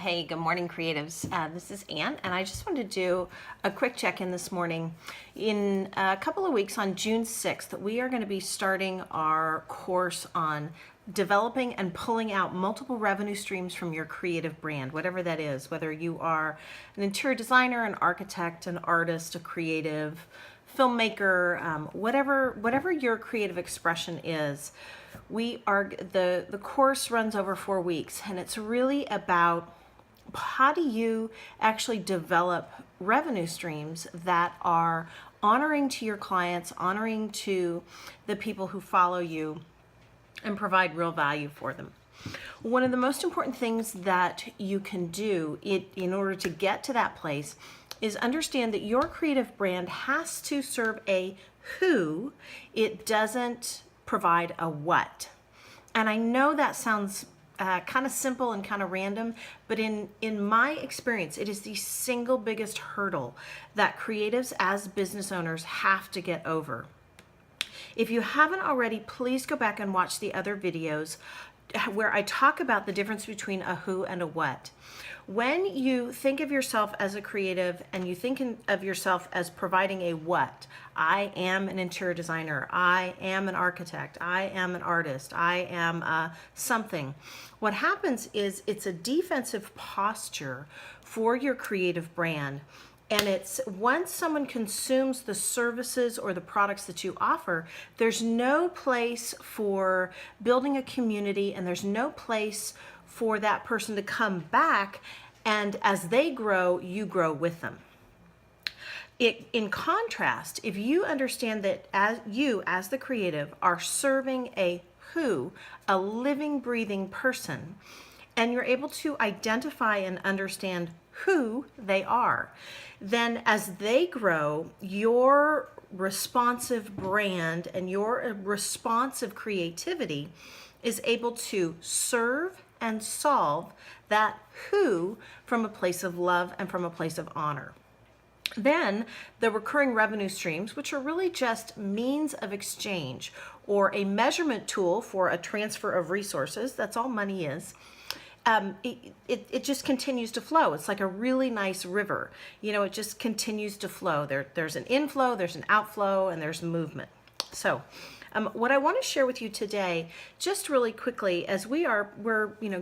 Hey, good morning, creatives. This is Ann, and I just wanted to do a quick check-in this morning. In a couple of weeks, on June 6th, we are going to be starting our course on developing and pulling out multiple revenue streams from your creative brand, whatever that is, whether you are an interior designer, an architect, an artist, a creative, filmmaker, whatever your creative expression is. The course runs over 4 weeks, and it's really about how do you actually develop revenue streams that are honoring to your clients, honoring to the people who follow you, and provide real value for them. One of the most important things that you can do in order to get to that place is understand that your creative brand has to serve a who. It doesn't provide a what. And I know that sounds kind of simple and kind of random, but in my experience, it is the single biggest hurdle that creatives as business owners have to get over. If you haven't already, please go back and watch the other videos where I talk about the difference between a who and a what. When you think of yourself as a creative and you think of yourself as providing a what, I am an interior designer, I am an architect, I am an artist, I am something. What happens is it's a defensive posture for your creative brand. And it's once someone consumes the services or the products that you offer, there's no place for building a community, and there's no place for that person to come back, and as they grow, you grow with them. In contrast, if you understand that as the creative are serving a who, a living, breathing person, and you're able to identify and understand who they are, then as they grow, your responsive brand and your responsive creativity is able to serve and solve that who from a place of love and from a place of honor. Then the recurring revenue streams, which are really just means of exchange or a measurement tool for a transfer of resources. That's all money is. It just continues to flow. It's like a really nice river. It just continues to flow. There's an inflow, there's an outflow, and there's movement. So what I want to share with you today, just really quickly, as we're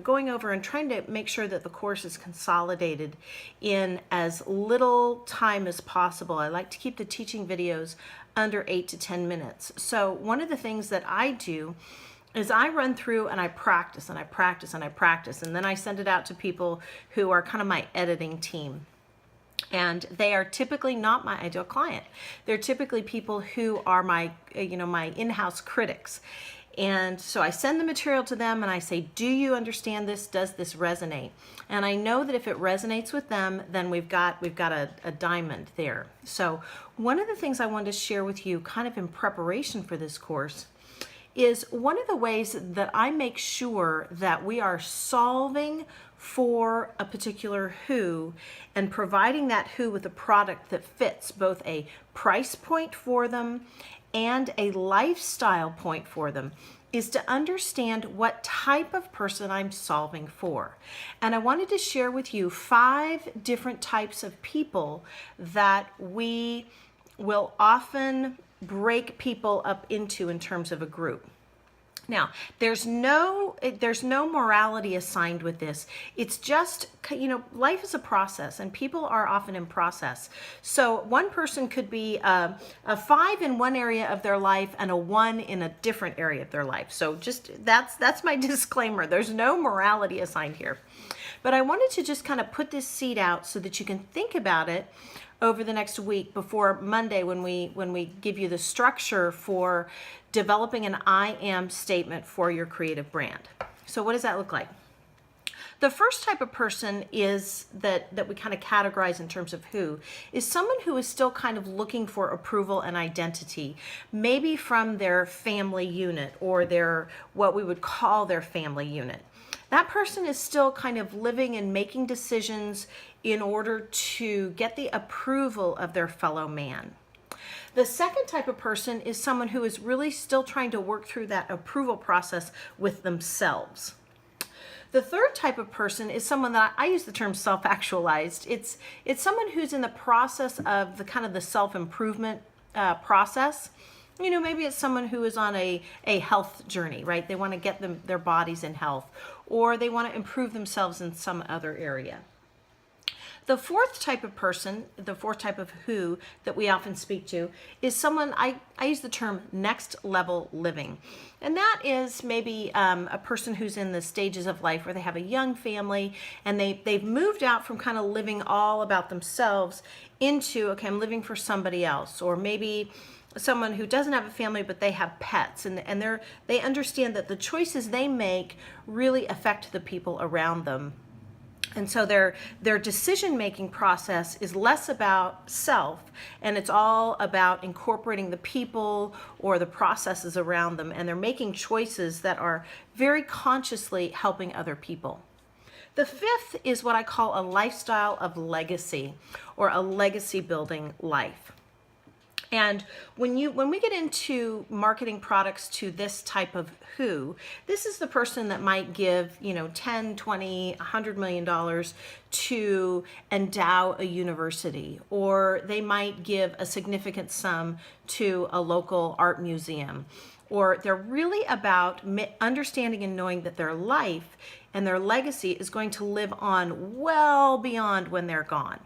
going over and trying to make sure that the course is consolidated in as little time as possible. I like to keep the teaching videos under 8 to 10 minutes. So one of the things that I do is I run through and I practice and I practice and I practice, and then I send it out to people who are kind of my editing team. And they are typically not my ideal client. They're typically people who are my in-house critics. And so I send the material to them and I say, do you understand this? Does this resonate? And I know that if it resonates with them, then we've got a diamond there. So one of the things I wanted to share with you kind of in preparation for this course is one of the ways that I make sure that we are solving for a particular who and providing that who with a product that fits both a price point for them and a lifestyle point for them is to understand what type of person I'm solving for. And I wanted to share with you 5 different types of people that we will often break people up into in terms of a group. Now, there's no morality assigned with this. It's just, life is a process and people are often in process. So one person could be a 5 in one area of their life and a 1 in a different area of their life. So just that's my disclaimer. There's no morality assigned here. But I wanted to just kind of put this seed out so that you can think about it over the next week before Monday when we give you the structure for developing an I am statement for your creative brand. So what does that look like? The first type of person is that we kind of categorize in terms of who is someone who is still kind of looking for approval and identity, maybe from their family unit or what we would call their family unit. That person is still kind of living and making decisions in order to get the approval of their fellow man. The second type of person is someone who is really still trying to work through that approval process with themselves. The third type of person is someone that I use the term self-actualized. It's someone who's in the process of the kind of the self-improvement process. You know, maybe it's someone who is on a health journey, right? They want to get their bodies in health, or they want to improve themselves in some other area. The fourth type of person, the fourth type of who that we often speak to is someone, I use the term next level living. And that is maybe a person who's in the stages of life where they have a young family and they've moved out from kind of living all about themselves into, okay, I'm living for somebody else. Or maybe someone who doesn't have a family but they have pets, and they understand that the choices they make really affect the people around them. And so their decision-making process is less about self, and it's all about incorporating the people or the processes around them, and they're making choices that are very consciously helping other people. The fifth is what I call a lifestyle of legacy, or a legacy-building life. And when we get into marketing products to this type of who, this is the person that might give, you know, 10, 20, $100 million to endow a university, or they might give a significant sum to a local art museum, or they're really about understanding and knowing that their life and their legacy is going to live on well beyond when they're gone.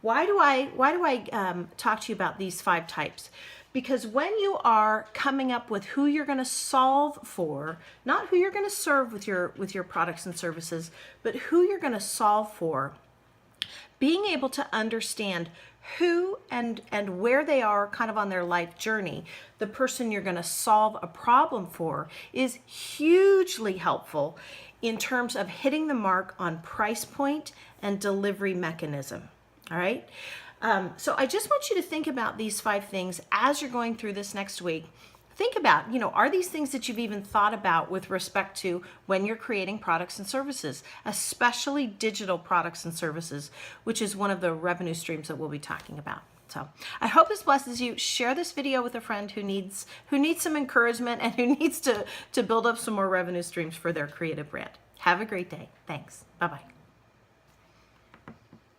Why do I talk to you about these 5 types? Because when you are coming up with who you're going to solve for, not who you're going to serve with your products and services, but who you're going to solve for, being able to understand who and where they are kind of on their life journey, the person you're going to solve a problem for, is hugely helpful in terms of hitting the mark on price point and delivery mechanism. All right. So I just want you to think about these 5 things as you're going through this next week. Think about, you know, are these things that you've even thought about with respect to when you're creating products and services, especially digital products and services, which is one of the revenue streams that we'll be talking about. So I hope this blesses you. Share this video with a friend who needs some encouragement and who needs to build up some more revenue streams for their creative brand. Have a great day. Thanks. Bye-bye.